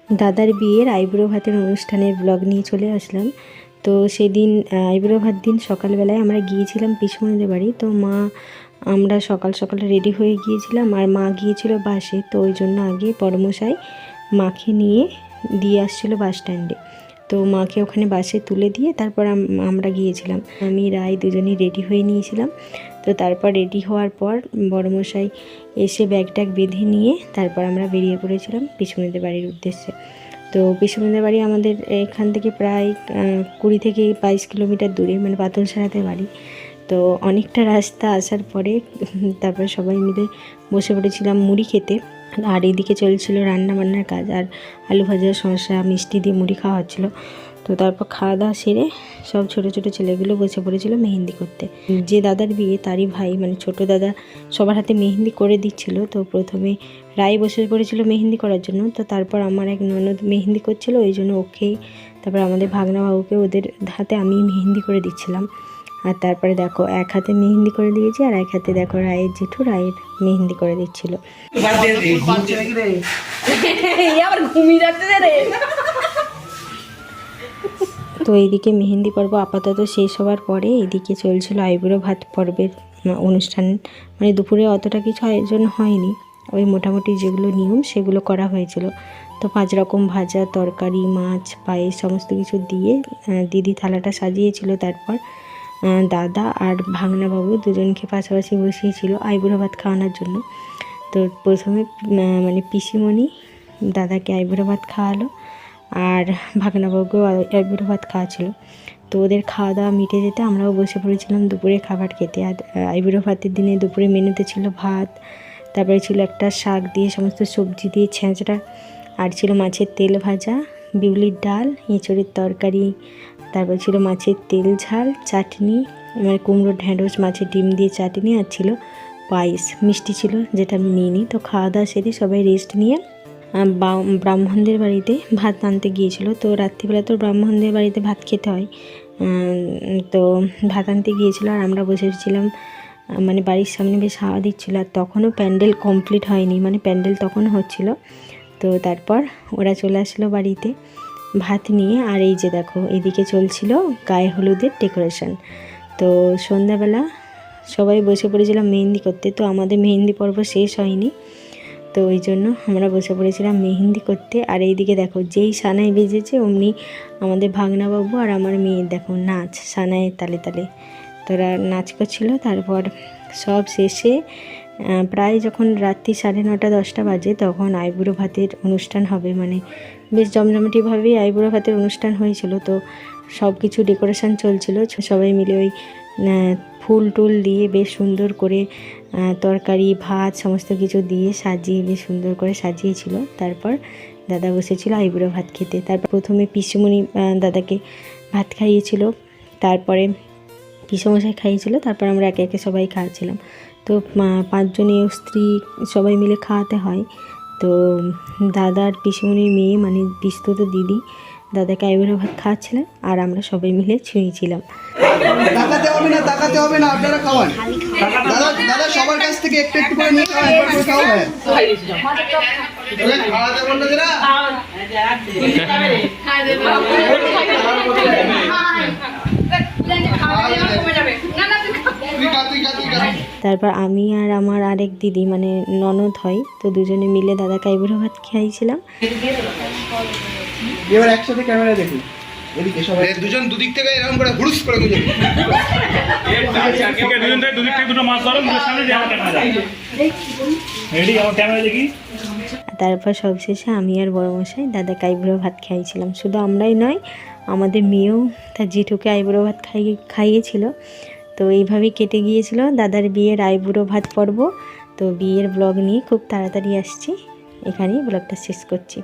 দাদার বিয়ের আইবুড়ো ভাতের অনুষ্ঠানের ব্লগ নিয়ে চলে আসলাম। তো সেদিন আইবুড়ো ভাত দিন সকালবেলায় আমরা গিয়েছিলাম পিসমণিদের বাড়ি। তো আমরা সকাল সকাল রেডি হয়ে গিয়েছিলাম, আর মা গিয়েছিল বাসে। তো ওই জন্য আগে বড়মশাই মাকে নিয়ে দিয়ে আসছিলো বাস স্ট্যান্ডে। তো মাকে ওখানে বাসে তুলে দিয়ে তারপর আমরা গিয়েছিলাম। আমি রায় দুজনেই রেডি হয়ে নিয়েছিলাম। তো তারপর রেডি হওয়ার পর বড়মশাই এসে ব্যাগ ট্যাগ বেঁধে নিয়ে তারপর আমরা বেরিয়ে পড়েছিলাম পিসমণিদের বাড়ির উদ্দেশ্যে। তো পিসমণিদের বাড়ি আমাদের এখান থেকে প্রায় 20 থেকে 22 কিলোমিটার দূরে, মানে পাতলছাড়াতে বাড়ি। তো অনেকটা রাস্তা আসার পরে তারপরে সবাই মিলে বসে পড়েছিলাম মুড়ি খেতে। আর এদিকে চলছিল রান্না বান্নার কাজ, আর আলু ভাজা, শসা, মিষ্টি দিয়ে মুড়ি খাওয়া হচ্ছিলো। তো তারপর খাওয়া দাওয়া সেরে সব ছোটো ছোটো ছেলেগুলো বসে পড়েছিল মেহেন্দি করতে। যে দাদার বিয়ে তারই ভাই, মানে ছোটো দাদা সবার হাতে মেহেন্দি করে দিচ্ছিল। তো প্রথমে রায় বসে পড়েছিল মেহেন্দি করার জন্য। তো তারপর আমার এক ননদ মেহেন্দি করছিল, ওই জন্য ওকেই, তারপর আমাদের ভাগনা বাবুকে ওদের হাতে আমি মেহেন্দি করে দিচ্ছিলাম। আর তারপরে দেখো এক হাতে মেহেন্দি করে দিয়েছি, আর এক হাতে দেখো রায়ের জেঠু রায়ের মেহেন্দি করে দিচ্ছিল। তো এইদিকে মেহেন্দি পর্ব আপাতত শেষ হওয়ার পরে এদিকে চলছিল আইবুড়ো ভাত পর্বের অনুষ্ঠান। মানে দুপুরে অতটা কিছু আয়োজন হয়নি, ওই মোটামুটি যেগুলো নিয়ম সেগুলো করা হয়েছিল। তো 5 রকম ভাজা, তরকারি, মাছ, পায়েস সমস্ত কিছু দিয়ে দিদি থালাটা সাজিয়েছিল। তারপর দাদা আর ভাগনাবাবু দুজনকে পাশাপাশি বসিয়েছিল আইবুড়ো ভাত খাওয়ানোর জন্য। তো প্রথমে মানে পিসিমণি দাদাকে আইবুড়ো ভাত খাওয়ালো, আর ভাগনাবাবুকেও আইবুড়ো ভাত খাওয়াছিল। তো ওদের খাওয়া দাওয়া মিটে যেতে আমরাও বসে পড়েছিলাম দুপুরে খাবার খেতে। আর আইবুড়ো ভাতের দিনে দুপুরে মেনুতে ছিল ভাত, তারপরে ছিল একটা শাক দিয়ে সমস্ত সবজি দিয়ে ছেঁচড়া, আর ছিল মাছের তেল ভাজা, বিউলির ডাল, এঁচড়ের তরকারি, তারপর ছিল মাছের তেল ঝাল, চাটনি, মানে কুমড়ো ঢেঁড়স, মাছের ডিম দিয়ে চাটনি, আর ছিল পায়েস, মিষ্টি ছিল যেটা আমি নিইনি। তো খাওয়া দাওয়া সেরে সবাই রেস্ট নিয়ে ব্রাহ্মণদের বাড়িতে ভাত আনতে গিয়েছিল। তো রাত্রিবেলা তো ব্রাহ্মণদের বাড়িতে ভাত খেতে হয়। তো ভাত আনতে গিয়েছিলো, আর আমরা বসেছিলাম মানে বাড়ির সামনে বেশ হাওয়া দিচ্ছিলো। আর তখনও প্যান্ডেল কমপ্লিট হয়নি, মানে প্যান্ডেল তখনও হচ্ছিলো। তো তারপর ওরা চলে আসলো বাড়িতে ভাত নিয়ে। আর এই যে দেখো এদিকে চলছিল গায়ে হলুদের ডেকোরেশন। তো সন্ধ্যাবেলা সবাই বসে পড়েছিলাম মেহেন্দি করতে। তো আমাদের মেহেন্দি পর্ব শেষ হয়নি, তো ওই জন্য আমরা বসে পড়েছিলাম মেহেন্দি করতে। আর এইদিকে দেখো যেই সানাই বেজেছে অমনি আমাদের ভাগনাবাবু আর আমার মেয়ের দেখো নাচ, সানাইয়ের তালে তালে তোরা নাচ করছিল। তারপর সব শেষে প্রায় যখন রাত্রি 9:30 10টা বাজে তখন আইবুড়ো ভাতের অনুষ্ঠান হবে। মানে বেশ জমজমাটিভাবেই আইবুড়ো ভাতের অনুষ্ঠান হয়েছিল। তো সব কিছু ডেকোরেশন চলছিল, সবাই মিলে ওই ফুল টুল দিয়ে বেশ সুন্দর করে তরকারি ভাত সমস্ত কিছু দিয়ে সাজিয়ে বেশ সুন্দর করে সাজিয়েছিল। তারপর দাদা বসেছিল আইবুড়ো ভাত খেতে। তারপর প্রথমে পিসিমণি দাদাকে ভাত খাইয়েছিল, তারপরে পিসমশাই খাইয়েছিল, তারপর আমরা একে একে সবাই খাওয়াছিলাম। তো 5 জনের স্ত্রী সবাই মিলে খাওয়াতে হয়। তো দাদার পিসিমণির মেয়ে মানে বিস্তুত দিদি দাদাকে আইবুড়ো ভাত খাওয়াচ্ছিলেন, আর আমরা সবাই মিলে ছুঁয়েছিলাম। তাকাতে হবে না, আপনারা খাওয়ান। দাদা দাদা সবার কাছ থেকে একটু একটু করে নিয়ে খাওয়া, একবার করে খাওয়া হয়। খাওয়াতে বললো যে না তারপর আমি আর আমার আরেক দিদি মানে ননদ হয়, তো দুজনে মিলে দাদাকে আইবুড়ো ভাত খাইয়েছিলাম। এবার একসাথে ক্যামেরা দেখুন, এদিকে সবাই দুজন দুদিক থেকে এরকম করে হুড়ুস করে গুজে দুজন থেকে দুদিক থেকে দুটো মাছ ধরো, মুখের সামনে দিয়ে আমার ক্যামেরা রেডি, আমার ক্যামেরা দেখি। তারপর সবশেষে আমি আর বড়মশাই দাদাকে আইবুড়ো ভাত খাইয়েছিলাম। শুধু আমরাই নয়, আমাদের মেয়েও তার জেঠুকে আইবুড়ো ভাত খাইয়েছিল। তো এইভাবেই কেটে গিয়েছিল দাদার বিয়ের আইবুড়ো ভাত পর্ব। তো বিয়ের ব্লগ নিয়ে খুব তাড়াতাড়ি আসছি, এখানেই ব্লগটা শেষ করছি।